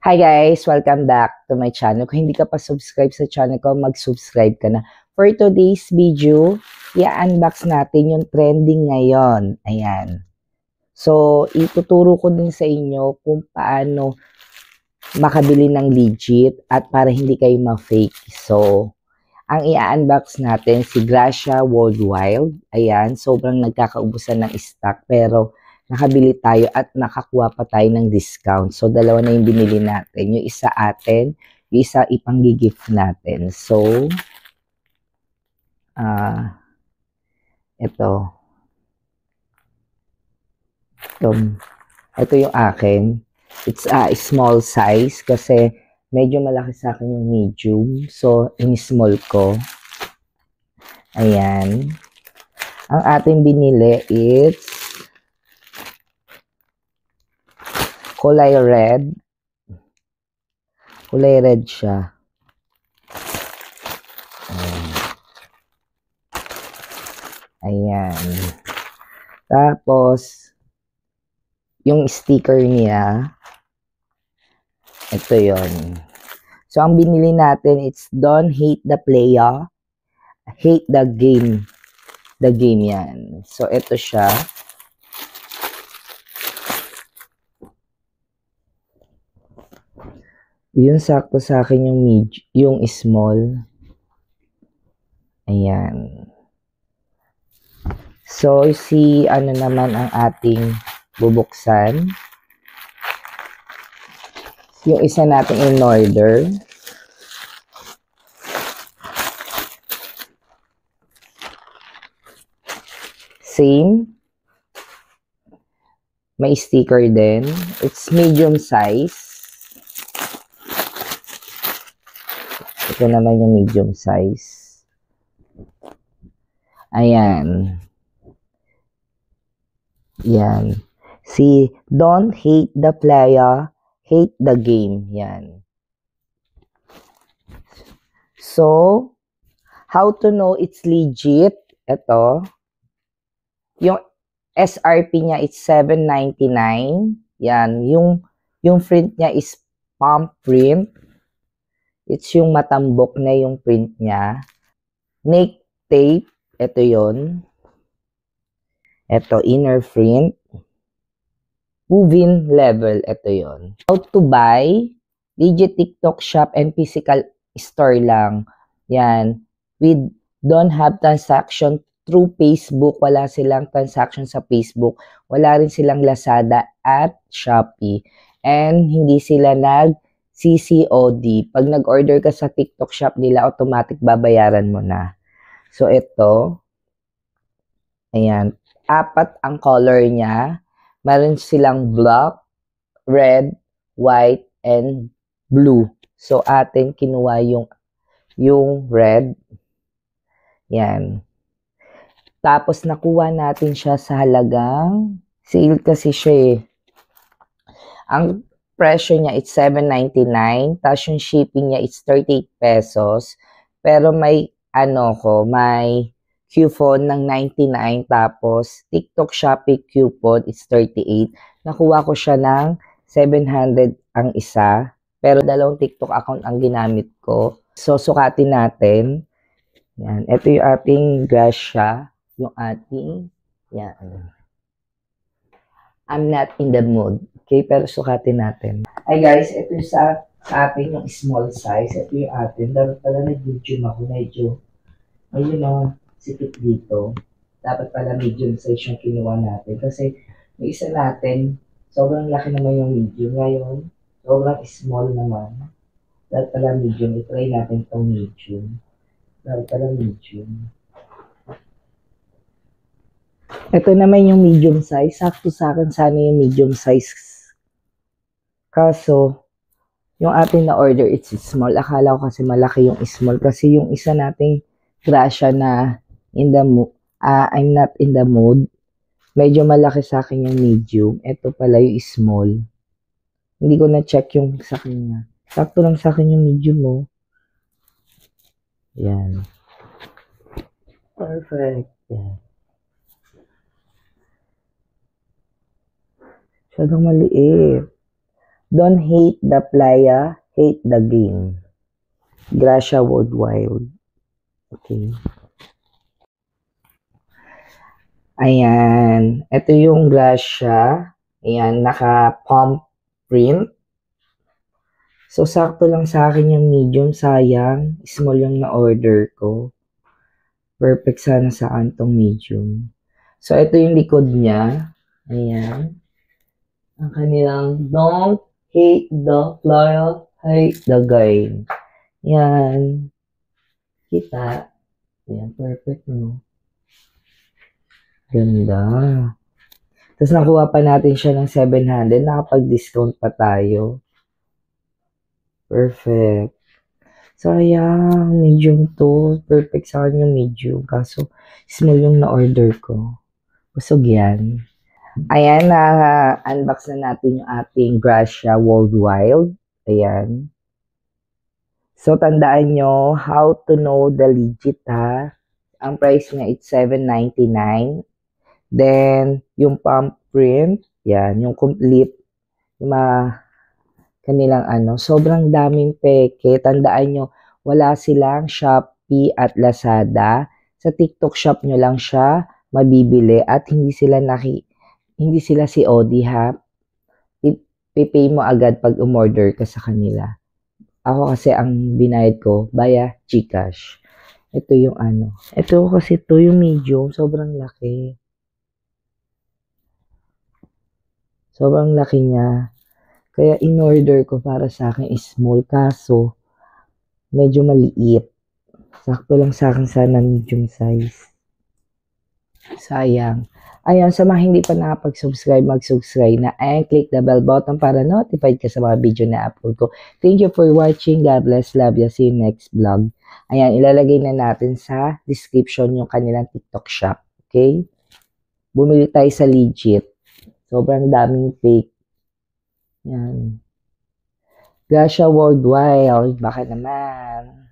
Hi guys! Welcome back to my channel. Kung hindi ka pa subscribe sa channel ko, mag-subscribe ka na. For today's video, i-unbox natin yung trending ngayon. Ayan. So, ituturo ko din sa inyo kung paano makabili ng legit at para hindi kayo ma-fake. So, ang i-unbox natin si Gracia Worldwide. Ayan, sobrang nagkakaubusan ng stock pero nakabili tayo at nakakuha pa tayo ng discount. So, dalawa na yung binili natin. Yung isa atin, yung isa ipang-gift natin. So, ito. Ito yung akin. It's a small size kasi medyo malaki sa akin yung medium. So, in-small ko. Ayan. Ang ating binili is kulay red. Kulay red siya. Ayan. Tapos, yung sticker niya, ito yon. So, ang binili natin, it's don't hate the player, hate the game. The game yan. So, ito siya. Yun, sakto sa akin yung small. Ayan. So, ano naman ang ating bubuksan. Yung isa natin in order. Same. May sticker din. It's medium size. Ito naman yung medium size. Ayan. Yan. See, don't hate the player, hate the game. Yan. So, how to know it's legit? Ito. Yung SRP niya is $7.99. Yan. Yung print niya is palm print. It's yung matambok na yung print niya. Nail tape. Ito yon. Ito, inner print. Moving level. Ito yon. How to buy. Legit TikTok shop and physical store lang. Yan. We don't have transaction through Facebook. Wala silang transaction sa Facebook. Wala rin silang Lazada at Shopee. And hindi sila CCOD. Pag nag-order ka sa TikTok shop nila, automatic babayaran mo na. So, ito. Ayan. 4 ang color niya. Meron silang black, red, white, and blue. So, atin kinuha yung red. Yan. Tapos, nakuha natin siya sa halagang sale kasi siya eh. Ang presyo niya is $7.99. Tapos yung shipping niya is 38 pesos. Pero may may coupon ng 99. Tapos TikTok Shopee coupon is 38. Nakuha ko siya ng 700 ang isa. Pero 2 TikTok account ang ginamit ko. So, sukatin natin. Yan. Ito yung ating Gracia. Yung ating, yan. I'm not in the mood. Okay, pero sukatin natin. Ay guys, ito yung sa atin yung small size. Ito yung atin. Dapat pala nag-medium ako. Medyo sikip dito. Dapat pala medium size yung kinuha natin. Kasi yung isa natin, sobrang laki naman yung medium. Ngayon, sobrang small naman. Dapat pala medium. I-try natin itong medium. Dapat pala medium. Ito naman yung medium size. Sakto sa akin sana yung medium size. Kaso, yung ating na-order, it's small. Akala ko kasi malaki yung small. Kasi yung isa nating Gracia na I'm not in the mood. Medyo malaki sa akin yung medium. Ito pala yung small. Hindi ko na-check yung sa kanya. Sakto lang sa akin yung medium mo. Yan. Perfect. Yan. Masyadong maliit. Don't hate the playa, hate the game. Gracia Worldwide. Okay. Ayan. Ito yung Gracia. Ayan, naka-palm print. So, sakto lang sa akin yung medium. Sayang. Small yung na-order ko. Perfect sana sa akin tong medium. So, ito yung likod niya. Ayan. Ang kanilang don't hate the flyer, hate the game. Yan. Kita. Ayan, perfect, no? Ganda. Tapos nakuha pa natin siya ng 700. Nakapag-discount pa tayo. Perfect. Sayang, medium to. Perfect sa akin yung medium. Kaso, small yung na-order ko. Busog yan. Ayan, na-unbox na natin yung ating Gracia Worldwide. Ayan. So, tandaan nyo, how to know the legit, ha? Ang price niya is $7.99. Then, yung palm print, yan, yung complete, yung mga kanilang sobrang daming peke. Tandaan nyo, wala silang Shopee at Lazada. Sa TikTok shop nyo lang siya mabibili at hindi sila COD, ha. Ipipay mo agad pag umorder ka sa kanila. Ako kasi ang binayad ko via GCash. Ito yung Ito kasi yung medium, sobrang laki. Sobrang laki niya. Kaya in-order ko para sa akin is small, kaso medyo maliit. Sakto lang sa akin sana medium size. Sayang. Ayan, sa mga hindi pa nakapag-subscribe, mag-subscribe na and click the bell button para notified ka sa mga video na upload ko. Thank you for watching. God bless. Love you. See you next vlog. Ayan, ilalagay na natin sa description yung kanilang TikTok shop. Okay? Bumili tayo sa legit. Sobrang daming fake. Yan. Gracia Worldwide. Baka naman.